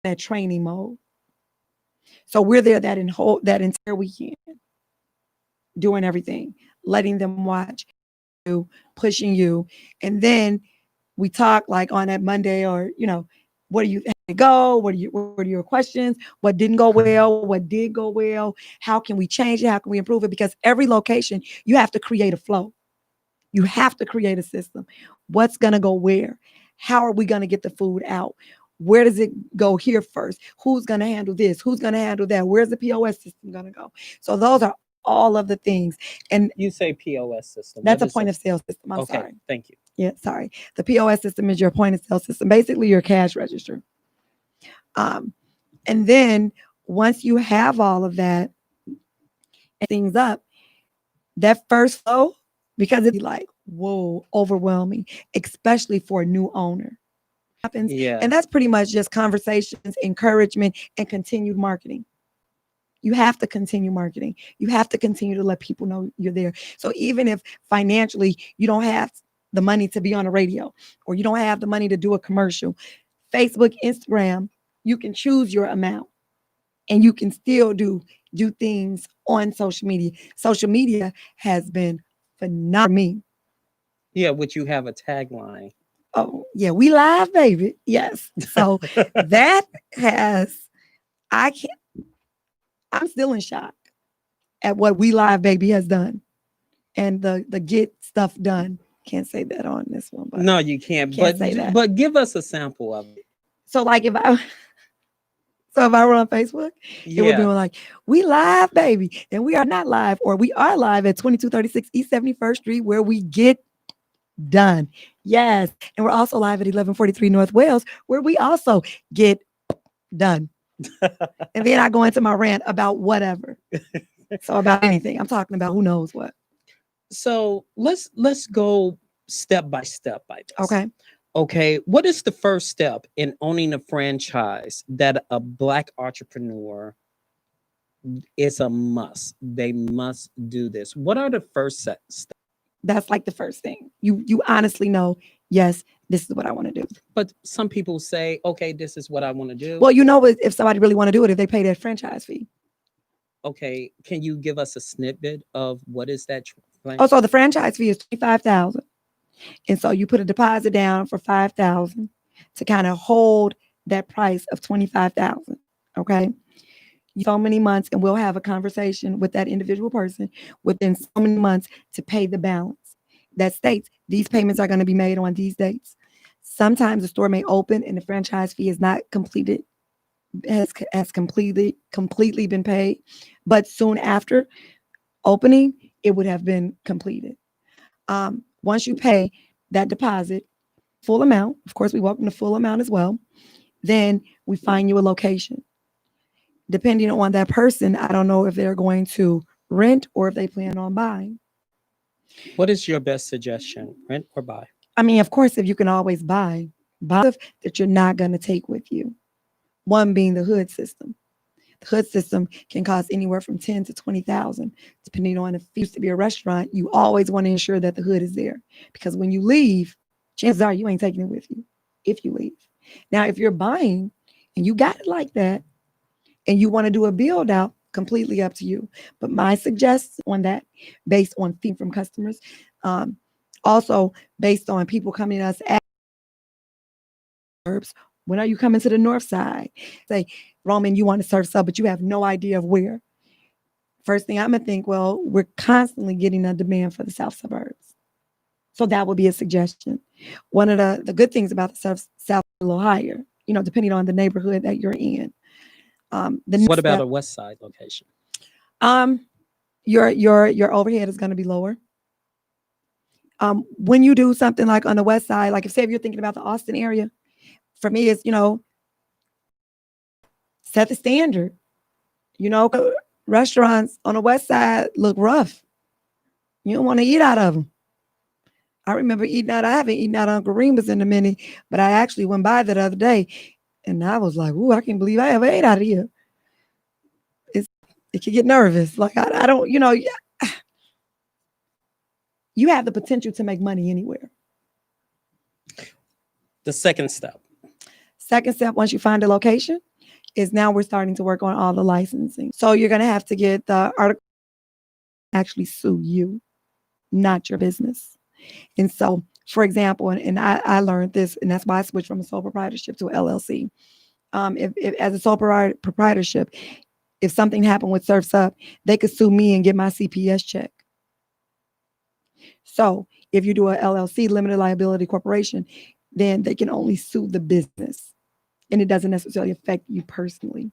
that training mode. So we're there that entire weekend, doing everything, letting them watch you, pushing you. And then we talk like on that Monday, or, what do you think to go? What are your questions? What didn't go well? What did go well? How can we change it? How can we improve it? Because every location, you have to create a flow. You have to create a system. What's going to go where? How are we going to get the food out? Where does it go here first? Who's going to handle this? Who's going to handle that? Where's the POS system going to go? So those are all of the things. And you say POS system. That's a point of sale system. I'm sorry. Thank you. Yeah, sorry. The POS system is your point of sale system, basically your cash register. And then once you have all of that and things up, that first flow, because it'd be like, whoa, overwhelming, especially for a new owner. Happens. Yeah. And that's pretty much just conversations, encouragement, and continued marketing. You have to continue marketing. You have to continue to let people know you're there. So even if financially you don't have the money to be on the radio, or you don't have the money to do a commercial, Facebook, Instagram, you can choose your amount, and you can still do things on social media. Social media has been phenomenal for me. Yeah, would you have a tagline? Oh, yeah, we live, baby. Yes. So that has, I'm still in shock at what We Live Baby has done, and the get stuff done. Can't say that on this one. But no, you can't. Say that. But give us a sample of it. So like if I were on Facebook, it would be like, we live, baby. And we are not live, or we are live at 2236 East 71st Street, where we get done. Yes. And we're also live at 1143 North Wales, where we also get done. And then I go into my rant about whatever. So about anything. I'm talking about who knows what. So let's go step by step by this. Okay. What is the first step in owning a franchise that a Black entrepreneur is a must? They must do this. What are the first steps? That's like the first thing. You honestly know, yes, this is what I want to do. But some people say, okay, this is what I want to do. Well, if somebody really want to do it, if they pay their franchise fee. Okay. Can you give us a snippet of what is that? So the franchise fee is $25,000. And so you put a deposit down for $5,000 to kind of hold that price of $25,000. Okay. So many months, and we'll have a conversation with that individual person within so many months to pay the balance. That states these payments are going to be made on these dates. Sometimes the store may open and the franchise fee is not completed, has completely been paid, but soon after opening, it would have been completed. Once you pay that deposit, full amount, of course, we welcome the full amount as well, then we find you a location. Depending on that person, I don't know if they're going to rent or if they plan on buying. What is your best suggestion, rent or buy? I mean, of course, if you can always buy stuff that you're not going to take with you. One being the hood system. The hood system can cost anywhere from $10,000 to $20,000, depending on if it used to be a restaurant. You always want to ensure that the hood is there, because when you leave, chances are you ain't taking it with you if you leave. Now, if you're buying and you got it like that, and you want to do a build out, completely up to you. But my suggestion on that, based on feedback from customers, also based on people coming to us at when are you coming to the north side? Say, Roman, you want to serve sub, but you have no idea of where. First thing I'm going to think, well, we're constantly getting a demand for the south suburbs. So that would be a suggestion. One of the good things about the south a little higher, depending on the neighborhood that you're in. What about a west side location? Your overhead is going to be lower. When you do something like on the west side, like if you're thinking about the Austin area, for me, it's, set the standard. Restaurants on the west side look rough. You don't want to eat out of them. I remember eating out. I haven't eaten out on Garimbas in a minute, but I actually went by that other day, and I was like, "Ooh, I can't believe I ever ate out of here." It can get nervous. Like I don't, you have the potential to make money anywhere. The second step. Once you find a location, is now we're starting to work on all the licensing. So you're going to have to get the article actually sue you, not your business. And so, for example, and I learned this, and that's why I switched from a sole proprietorship to an LLC. If as a sole proprietorship, if something happened with Surf's Up, they could sue me and get my CPS check. So if you do a LLC, limited liability corporation, then they can only sue the business, and it doesn't necessarily affect you personally.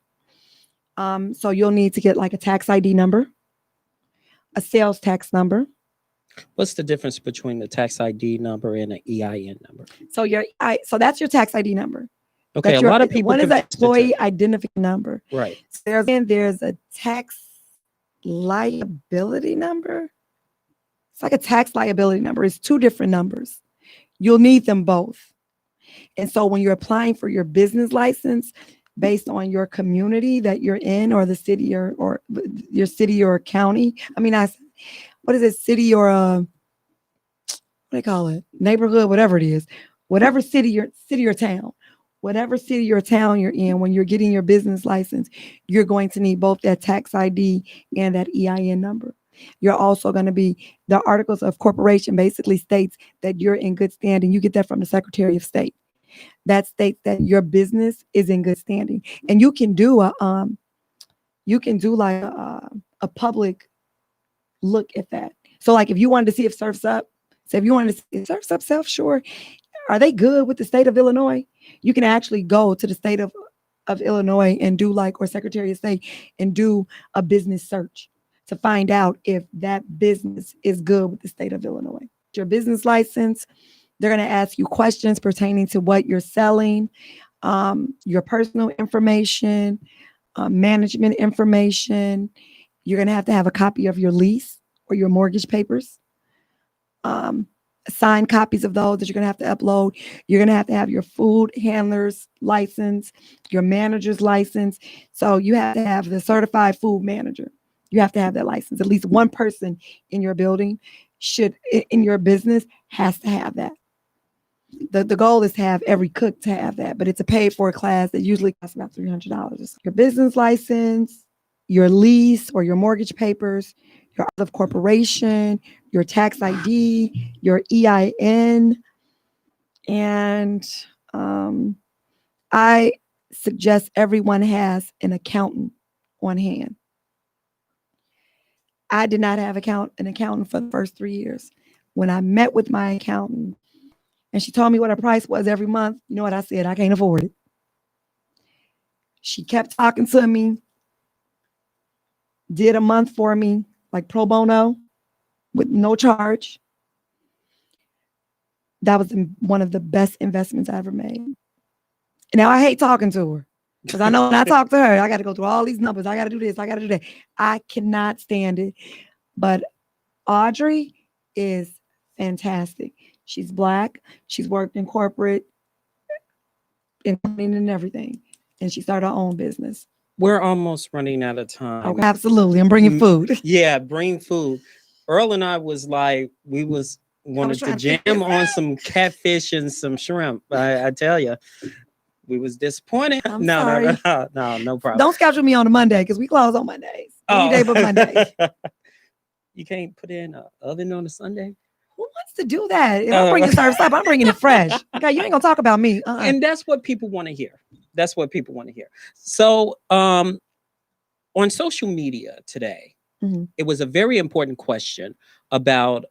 So you'll need to get like a tax ID number, a sales tax number. What's the difference between the tax ID number and an EIN number? So that's your tax ID number. Okay, a lot of people. What is that employee identification number? Right. So there's a tax liability number. It's like a tax liability number. It's two different numbers. You'll need them both. And so when you're applying for your business license, based on your community that you're in, or the city or your city or county, what is it, city or what do they call it? Neighborhood, whatever it is, whatever city or town, whatever city or town you're in, when you're getting your business license, you're going to need both that tax ID and that EIN number. You're also going to be, the articles of corporation basically states that you're in good standing. You get that from the Secretary of State. That states that your business is in good standing. And you can do a public look at that. So like if you wanted to see if Surf's Up, so if you wanted to see if Surf's Up Self Sure, are they good with the state of Illinois? You can actually go to the state of Illinois and do or Secretary of State and do a business search to find out if that business is good with the state of Illinois. Your business license, they're going to ask you questions pertaining to what you're selling, your personal information, management information. You're going to have a copy of your lease or your mortgage papers, signed copies of those that you're going to have to upload. You're going to have your food handler's license, your manager's license. So you have to have the certified food manager. You have to have that license. At least one person in your building in your business has to have that. The goal is to have every cook to have that, but it's a paid for class that usually costs about $300. Your business license, your lease or your mortgage papers, your of corporation, your tax ID, your EIN, and I suggest everyone has an accountant on hand. I did not have an accountant for the first 3 years. When I met with my accountant and she told me what her price was every month, you know what I said? I can't afford it. She kept talking to me, did a month for me, like pro bono, with no charge. That was one of the best investments I ever made. Now I hate talking to her because I know when I talk to her, I got to go through all these numbers. I got to do this. I got to do that. I cannot stand it. But Audrey is fantastic. She's Black. She's worked in corporate and everything. And she started her own business. We're almost running out of time. Okay, absolutely. I'm bringing food. Yeah, bring food. Earl and I was like, wanted to jam on some catfish and some shrimp. I tell you, we was disappointed. No problem. Don't schedule me on a Monday because we close on Mondays. Any day but Monday. You can't put in an oven on a Sunday? Who wants to do that? If I'm bringing Surf's Up, I'm bringing it fresh. Okay, you ain't gonna talk about me. And that's what people want to hear. So on social media today, it was a very important question about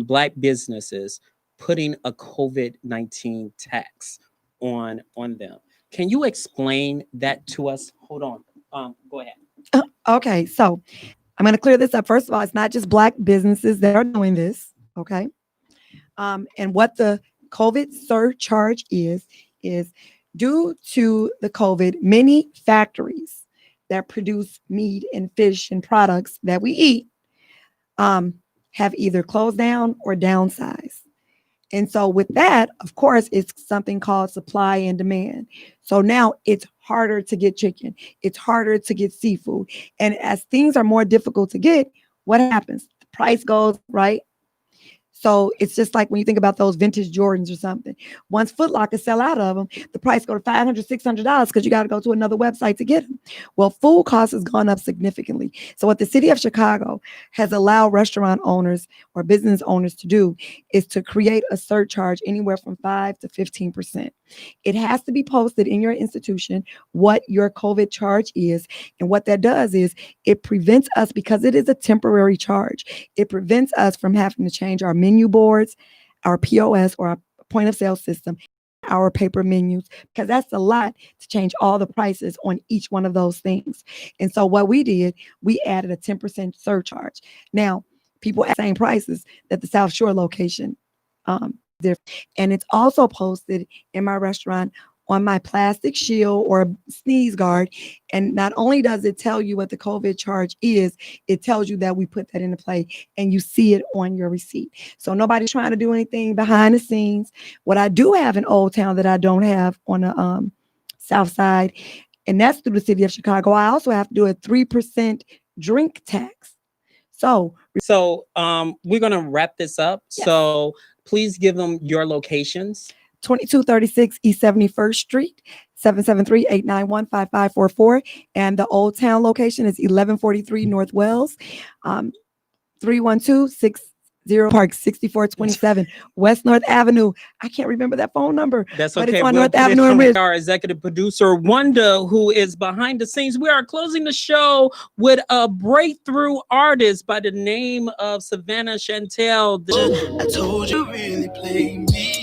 Black businesses putting a COVID-19 tax on them. Can you explain that to us? Hold on. Go ahead. Okay, so I'm going to clear this up. First of all, it's not just Black businesses that are doing this, okay? And what the COVID surcharge is due to the COVID, many factories that produce meat and fish and products that we eat have either closed down or downsized. And so with that, of course, it's something called supply and demand. So now it's harder to get chicken. It's harder to get seafood. And as things are more difficult to get, what happens? The price goes, right? So it's just like when you think about those vintage Jordans or something. Once Foot Locker sell out of them, the price go to $500, $600 because you got to go to another website to get them. Well, food costs has gone up significantly. So what the city of Chicago has allowed restaurant owners or business owners to do is to create a surcharge anywhere from 5 to 15%. It has to be posted in your institution what your COVID charge is. And what that does is it prevents us, because it is a temporary charge, it prevents us from having to change our menu boards, our POS or our point of sale system, our paper menus, because that's a lot to change all the prices on each one of those things. And so what we did, we added a 10% surcharge. Now, people at the same prices that the South Shore location there. And it's also posted in my restaurant on my plastic shield or sneeze guard. And not only does it tell you what the COVID charge is, it tells you that we put that into play and you see it on your receipt. So nobody's trying to do anything behind the scenes. What I do have in Old Town that I don't have on the South Side, and that's through the city of Chicago, I also have to do a 3% drink tax. So we're going to wrap this up. Yes. So please give them your locations. 2236 East 71st Street, 773-891-5544. And the Old Town location is 1143 North Wells, 312-60 Park 6427 West North Avenue. I can't remember that phone number. That's okay. But it's on North Avenue in Ridge. Our executive producer, Wanda, who is behind the scenes. We are closing the show with a breakthrough artist by the name of Savannah Chantel. I told you really play me.